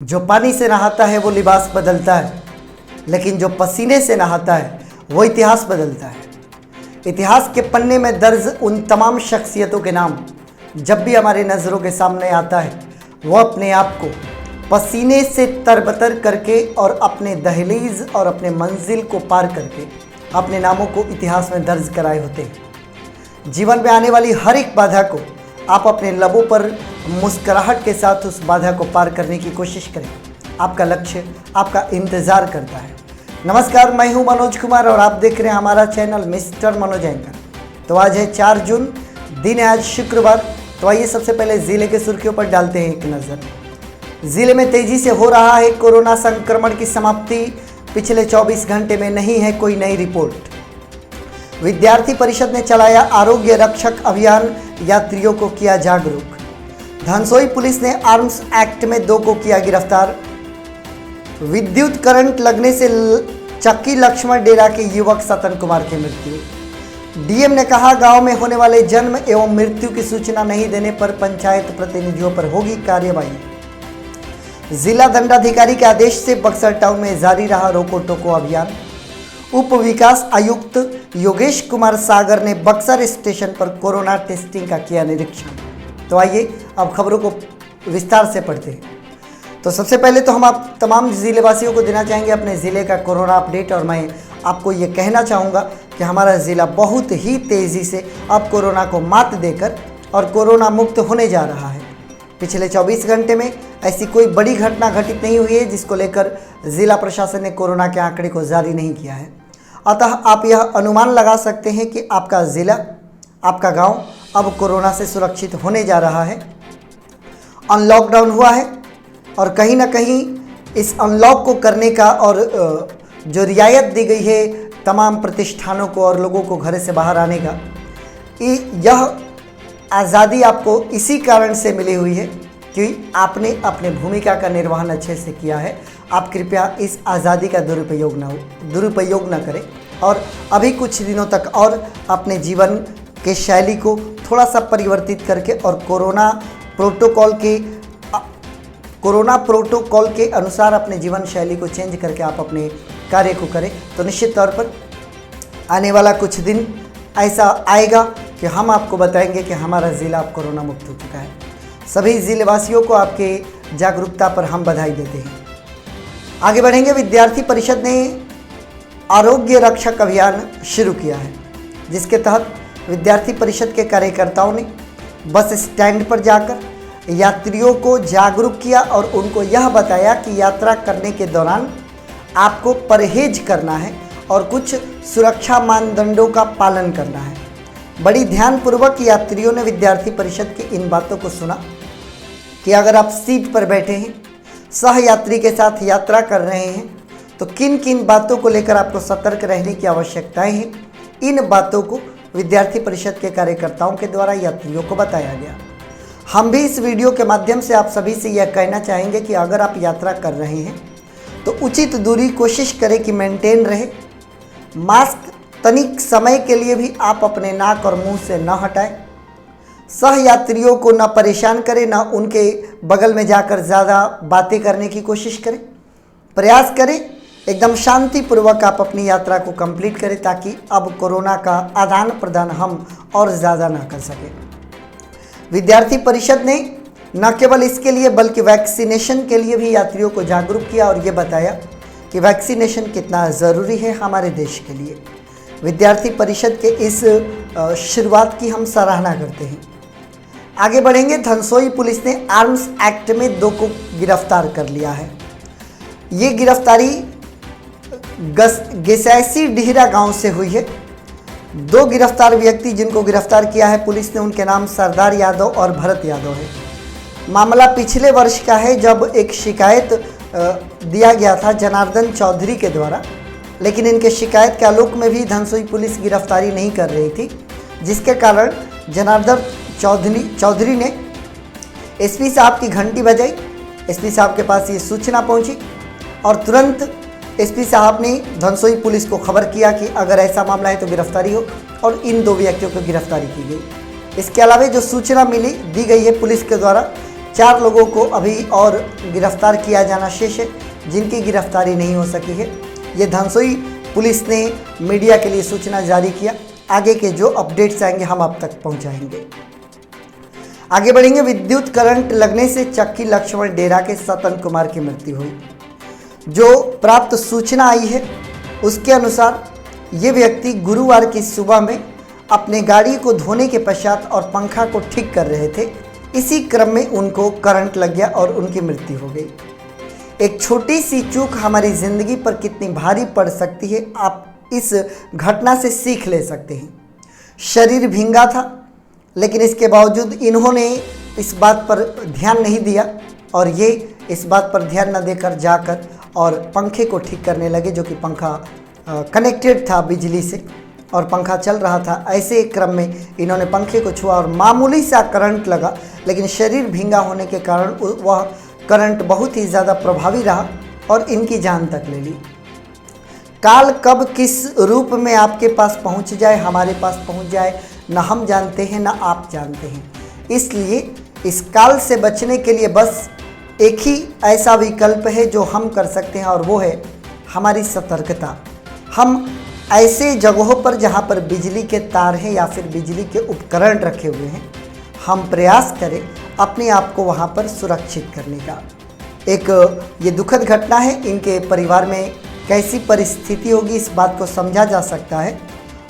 जो पानी से नहाता है वो लिबास बदलता है, लेकिन जो पसीने से नहाता है वो इतिहास बदलता है। इतिहास के पन्ने में दर्ज उन तमाम शख्सियतों के नाम जब भी हमारे नज़रों के सामने आता है, वो अपने आप को पसीने से तरबतर करके और अपने दहलीज और अपने मंजिल को पार करके अपने नामों को इतिहास में दर्ज कराए होते हैं। जीवन में आने वाली हर एक बाधा को आप अपने लबों पर मुस्कुराहट के साथ उस बाधा को पार करने की कोशिश करें। आपका लक्ष्य आपका इंतज़ार करता है। नमस्कार, मैं हूं मनोज कुमार और आप देख रहे हैं हमारा चैनल मिस्टर मनोज एंकर। तो आज है 4 जून, दिन है आज शुक्रवार। तो आइए सबसे पहले ज़िले के सुर्खियों पर डालते हैं एक नज़र। ज़िले में तेज़ी से हो रहा है कोरोना संक्रमण की समाप्ति। पिछले 24 घंटे में नहीं है कोई नई रिपोर्ट। विद्यार्थी परिषद ने चलाया आरोग्य रक्षक अभियान, यात्रियों को किया जागरूक। धनसोई पुलिस ने आर्म्स एक्ट में 2 को किया गिरफ्तार। विद्युत करंट लगने से चक्की लक्ष्मण डेरा के युवक सतन कुमार की मृत्यु। डीएम ने कहा, गांव में होने वाले जन्म एवं मृत्यु की सूचना नहीं देने पर पंचायत प्रतिनिधियों पर होगी कार्यवाही। जिला दंडाधिकारी के आदेश से बक्सर टाउन में जारी रहा रोको टोको अभियान। उप विकास आयुक्त योगेश कुमार सागर ने बक्सर स्टेशन पर कोरोना टेस्टिंग का किया निरीक्षण। तो आइए अब खबरों को विस्तार से पढ़ते हैं। तो सबसे पहले तो हम आप तमाम ज़िलेवासियों को देना चाहेंगे अपने ज़िले का कोरोना अपडेट, और मैं आपको ये कहना चाहूँगा कि हमारा ज़िला बहुत ही तेज़ी से अब कोरोना को मात देकर और कोरोना मुक्त होने जा रहा है। पिछले 24 घंटे में ऐसी कोई बड़ी घटना घटित नहीं हुई है जिसको लेकर ज़िला प्रशासन ने कोरोना के आंकड़े को जारी नहीं किया है। अतः आप यह अनुमान लगा सकते हैं कि आपका ज़िला, आपका गांव अब कोरोना से सुरक्षित होने जा रहा है। अनलॉकडाउन हुआ है और कहीं ना कहीं इस अनलॉक को करने का और जो रियायत दी गई है तमाम प्रतिष्ठानों को और लोगों को घर से बाहर आने का, यह आज़ादी आपको इसी कारण से मिली हुई है कि आपने अपने भूमिका का निर्वहन अच्छे से किया है। आप कृपया इस आज़ादी का दुरुपयोग न करें और अभी कुछ दिनों तक और अपने जीवन के शैली को थोड़ा सा परिवर्तित करके और कोरोना प्रोटोकॉल के अनुसार अपने जीवन शैली को चेंज करके आप अपने कार्य को करें। तो निश्चित तौर पर आने वाला कुछ दिन ऐसा आएगा कि हम आपको बताएंगे कि हमारा ज़िला अब कोरोना मुक्त हो चुका है। सभी ज़िलेवासियों को आपके जागरूकता पर हम बधाई देते हैं। आगे बढ़ेंगे। विद्यार्थी परिषद ने आरोग्य रक्षक अभियान शुरू किया है, जिसके तहत विद्यार्थी परिषद के कार्यकर्ताओं ने बस स्टैंड पर जाकर यात्रियों को जागरूक किया और उनको यह बताया कि यात्रा करने के दौरान आपको परहेज करना है और कुछ सुरक्षा मानदंडों का पालन करना है। बड़ी ध्यानपूर्वक यात्रियों ने विद्यार्थी परिषद की इन बातों को सुना कि अगर आप सीट पर बैठे हैं, सह यात्री के साथ यात्रा कर रहे हैं, तो किन किन बातों को लेकर आपको सतर्क रहने की आवश्यकताएं हैं। इन बातों को विद्यार्थी परिषद के कार्यकर्ताओं के द्वारा यात्रियों को बताया गया। हम भी इस वीडियो के माध्यम से आप सभी से यह कहना चाहेंगे कि अगर आप यात्रा कर रहे हैं तो उचित दूरी कोशिश करें कि मेंटेन रहे। मास्क तनिक समय के लिए भी आप अपने नाक और मुंह से न हटाएं। सह यात्रियों को न परेशान करें, न उनके बगल में जाकर ज़्यादा बातें करने की कोशिश करें। प्रयास करें एकदम शांतिपूर्वक आप अपनी यात्रा को कंप्लीट करें, ताकि अब कोरोना का आदान प्रदान हम और ज़्यादा ना कर सकें। विद्यार्थी परिषद ने न केवल इसके लिए बल्कि वैक्सीनेशन के लिए भी यात्रियों को जागरूक किया और ये बताया कि वैक्सीनेशन कितना ज़रूरी है हमारे देश के लिए। विद्यार्थी परिषद के इस शुरुआत की हम सराहना करते हैं। आगे बढ़ेंगे। धनसोई पुलिस ने आर्म्स एक्ट में 2 को गिरफ्तार कर लिया है। ये गिरफ्तारी गेसैसी डिहरा गांव से हुई है। 2 गिरफ्तार व्यक्ति जिनको गिरफ्तार किया है पुलिस ने, उनके नाम सरदार यादव और भरत यादव है। मामला पिछले वर्ष का है, जब एक शिकायत दिया गया था जनार्दन चौधरी के द्वारा, लेकिन इनके शिकायत के आलोक में भी धनसोई पुलिस गिरफ्तारी नहीं कर रही थी, जिसके कारण जनार्दन चौधरी ने एसपी साहब की घंटी बजाई। एसपी साहब के पास ये सूचना पहुंची और तुरंत एसपी साहब ने धनसोई पुलिस को खबर किया कि अगर ऐसा मामला है तो गिरफ्तारी हो, और इन 2 व्यक्तियों को गिरफ्तारी की गई। इसके अलावा जो सूचना दी गई है पुलिस के द्वारा 4 लोगों को अभी और गिरफ्तार किया जाना शेष है, जिनकी गिरफ्तारी नहीं हो सकी है। ये धनसोई पुलिस ने मीडिया के लिए सूचना जारी किया। आगे के जो अपडेट्स आएंगे हम आप तक पहुंचाएंगे। आगे बढ़ेंगे। विद्युत करंट लगने से चक्की लक्ष्मण डेरा के सतन कुमार की मृत्यु हुई। जो प्राप्त सूचना आई है उसके अनुसार ये व्यक्ति गुरुवार की सुबह में अपने गाड़ी को धोने के पश्चात और पंखा को ठीक कर रहे थे। इसी क्रम में उनको करंट लग गया और उनकी मृत्यु हो गई। एक छोटी सी चूक हमारी ज़िंदगी पर कितनी भारी पड़ सकती है, आप इस घटना से सीख ले सकते हैं। शरीर भींगा था, लेकिन इसके बावजूद इन्होंने इस बात पर ध्यान नहीं दिया और ये इस बात पर ध्यान न देकर जाकर और पंखे को ठीक करने लगे, जो कि पंखा कनेक्टेड था बिजली से और पंखा चल रहा था। ऐसे क्रम में इन्होंने पंखे को छुआ और मामूली सा करंट लगा, लेकिन शरीर भींगा होने के कारण वह करंट बहुत ही ज़्यादा प्रभावी रहा और इनकी जान तक ले ली। काल कब किस रूप में आपके पास पहुंच जाए, हमारे पास पहुंच जाए, न हम जानते हैं न आप जानते हैं। इसलिए इस काल से बचने के लिए बस एक ही ऐसा विकल्प है जो हम कर सकते हैं और वो है हमारी सतर्कता। हम ऐसे जगहों पर जहाँ पर बिजली के तार हैं या फिर बिजली के उपकरण रखे हुए हैं, हम प्रयास करें अपने आप को वहाँ पर सुरक्षित करने का। एक ये दुखद घटना है, इनके परिवार में कैसी परिस्थिति होगी इस बात को समझा जा सकता है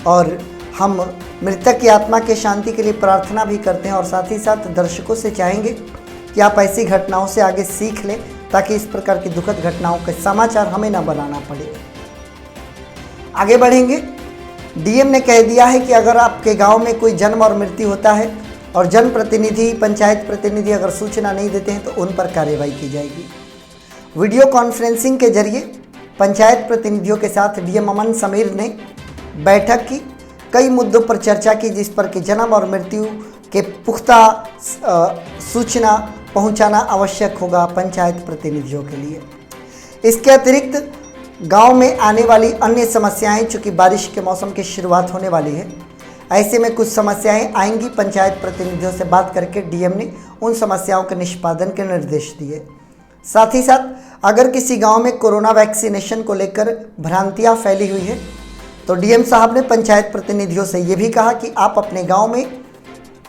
और हम मृतक की आत्मा के शांति के लिए प्रार्थना भी करते हैं और साथ ही साथ दर्शकों से चाहेंगे कि आप ऐसी घटनाओं से आगे सीख लें ताकि इस प्रकार की दुखद घटनाओं के समाचार हमें न बनाना पड़े। आगे बढ़ेंगे। डीएम ने कह दिया है कि अगर आपके गांव में कोई जन्म और मृत्यु होता है और जनप्रतिनिधि, पंचायत प्रतिनिधि अगर सूचना नहीं देते हैं तो उन पर कार्रवाई की जाएगी। वीडियो कॉन्फ्रेंसिंग के जरिए पंचायत प्रतिनिधियों के साथ डीएम अमन समीर ने बैठक की, कई मुद्दों पर चर्चा की, जिस पर कि जन्म और मृत्यु के पुख्ता सूचना पहुंचाना आवश्यक होगा पंचायत प्रतिनिधियों के लिए। इसके अतिरिक्त गांव में आने वाली अन्य समस्याएं, चूँकि बारिश के मौसम की शुरुआत होने वाली है, ऐसे में कुछ समस्याएं आएंगी। पंचायत प्रतिनिधियों से बात करके डीएम ने उन समस्याओं के निष्पादन के निर्देश दिए। साथ ही साथ अगर किसी गांव में कोरोना वैक्सीनेशन को लेकर भ्रांतियां फैली हुई है तो डीएम साहब ने पंचायत प्रतिनिधियों से ये भी कहा कि आप अपने गाँव में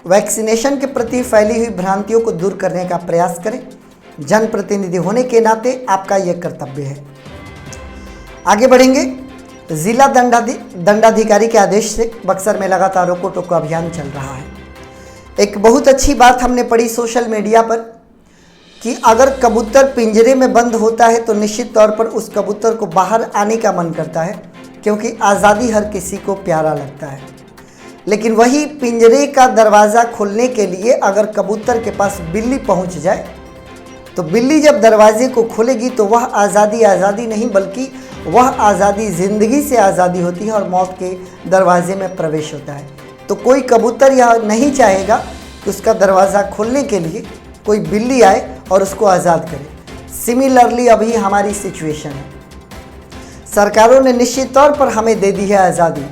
वैक्सीनेशन के प्रति फैली हुई भ्रांतियों को दूर करने का प्रयास करें। जनप्रतिनिधि होने के नाते आपका यह कर्तव्य है। आगे बढ़ेंगे। जिला दंडाधिकारी के आदेश से बक्सर में लगातार रोको टोको अभियान चल रहा है। एक बहुत अच्छी बात हमने पढ़ी सोशल मीडिया पर कि अगर कबूतर पिंजरे में बंद होता है तो निश्चित तौर पर उस कबूतर को बाहर आने का मन करता है, क्योंकि आज़ादी हर किसी को प्यारा लगता है। लेकिन वही पिंजरे का दरवाज़ा खोलने के लिए अगर कबूतर के पास बिल्ली पहुंच जाए तो बिल्ली जब दरवाजे को खोलेगी तो वह आज़ादी नहीं, बल्कि वह आज़ादी ज़िंदगी से आज़ादी होती है और मौत के दरवाजे में प्रवेश होता है। तो कोई कबूतर यह नहीं चाहेगा कि उसका दरवाज़ा खोलने के लिए कोई बिल्ली आए और उसको आज़ाद करे। सिमिलरली अभी हमारी सिचुएशन है। सरकारों ने निश्चित तौर पर हमें दे दी है आज़ादी,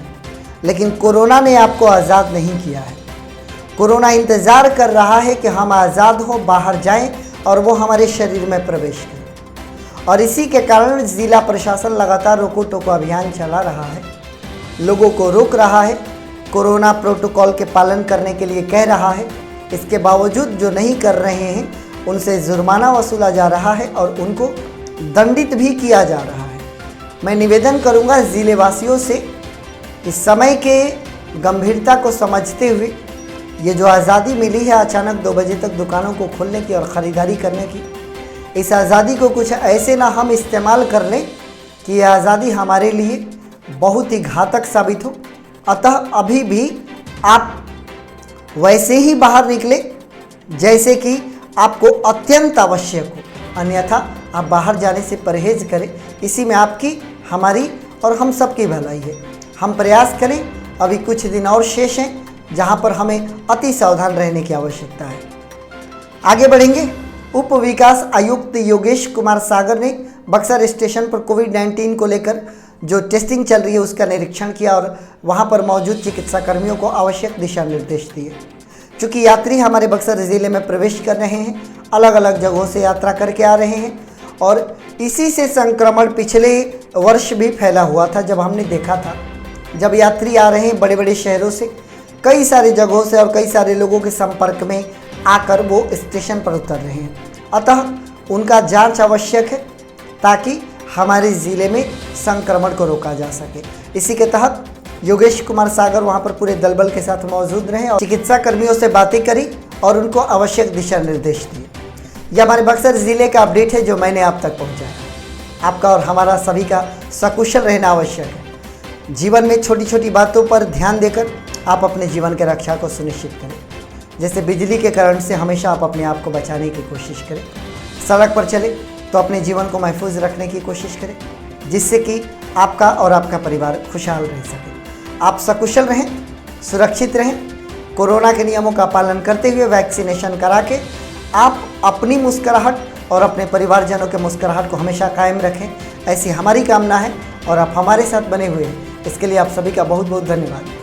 लेकिन कोरोना ने आपको आज़ाद नहीं किया है। कोरोना इंतज़ार कर रहा है कि हम आज़ाद हों, बाहर जाएं और वो हमारे शरीर में प्रवेश करें। और इसी के कारण ज़िला प्रशासन लगातार रोको टोको अभियान चला रहा है, लोगों को रोक रहा है, कोरोना प्रोटोकॉल के पालन करने के लिए कह रहा है। इसके बावजूद जो नहीं कर रहे हैं उनसे जुर्माना वसूला जा रहा है और उनको दंडित भी किया जा रहा है। मैं निवेदन करूंगा ज़िले वासियों से इस समय के गंभीरता को समझते हुए ये जो आज़ादी मिली है अचानक 2 बजे तक दुकानों को खोलने की और ख़रीदारी करने की, इस आज़ादी को कुछ ऐसे ना हम इस्तेमाल कर लें कि ये आज़ादी हमारे लिए बहुत ही घातक साबित हो। अतः अभी भी आप वैसे ही बाहर निकले जैसे कि आपको अत्यंत आवश्यक हो, अन्यथा आप बाहर जाने से परहेज़ करें। इसी में आपकी, हमारी और हम सबकी भलाई है। हम प्रयास करें, अभी कुछ दिन और शेष हैं जहां पर हमें अति सावधान रहने की आवश्यकता है। आगे बढ़ेंगे। उप विकास आयुक्त योगेश कुमार सागर ने बक्सर स्टेशन पर कोविड-19 को लेकर जो टेस्टिंग चल रही है उसका निरीक्षण किया और वहां पर मौजूद चिकित्सा कर्मियों को आवश्यक दिशा निर्देश दिए। चूँकि यात्री हमारे बक्सर ज़िले में प्रवेश कर रहे हैं, अलग अलग जगहों से यात्रा करके आ रहे हैं और इसी से संक्रमण पिछले वर्ष भी फैला हुआ था। जब हमने देखा था, जब यात्री आ रहे हैं बड़े बड़े शहरों से, कई सारी जगहों से और कई सारे लोगों के संपर्क में आकर वो स्टेशन पर उतर रहे हैं, अतः उनका जांच आवश्यक है ताकि हमारे ज़िले में संक्रमण को रोका जा सके। इसी के तहत योगेश कुमार सागर वहां पर पूरे दलबल के साथ मौजूद रहे और चिकित्सा कर्मियों से बातें करी और उनको आवश्यक दिशा निर्देश दिए। यह हमारे बक्सर ज़िले का अपडेट है जो मैंने आप तक पहुंचाया। आपका और हमारा सभी का सकुशल रहना आवश्यक है। जीवन में छोटी छोटी बातों पर ध्यान देकर आप अपने जीवन के रक्षा को सुनिश्चित करें। जैसे बिजली के करंट से हमेशा आप अपने आप को बचाने की कोशिश करें। सड़क पर चले तो अपने जीवन को महफूज रखने की कोशिश करें, जिससे कि आपका और आपका परिवार खुशहाल रह सके। आप सकुशल रहें, सुरक्षित रहें। कोरोना के नियमों का पालन करते हुए वैक्सीनेशन करा के आप अपनी मुस्कुराहट और अपने परिवारजनों के मुस्कुराहट को हमेशा कायम रखें, ऐसी हमारी कामना है और आप हमारे साथ बने हुए हैं। इसके लिए आप सभी का बहुत बहुत धन्यवाद।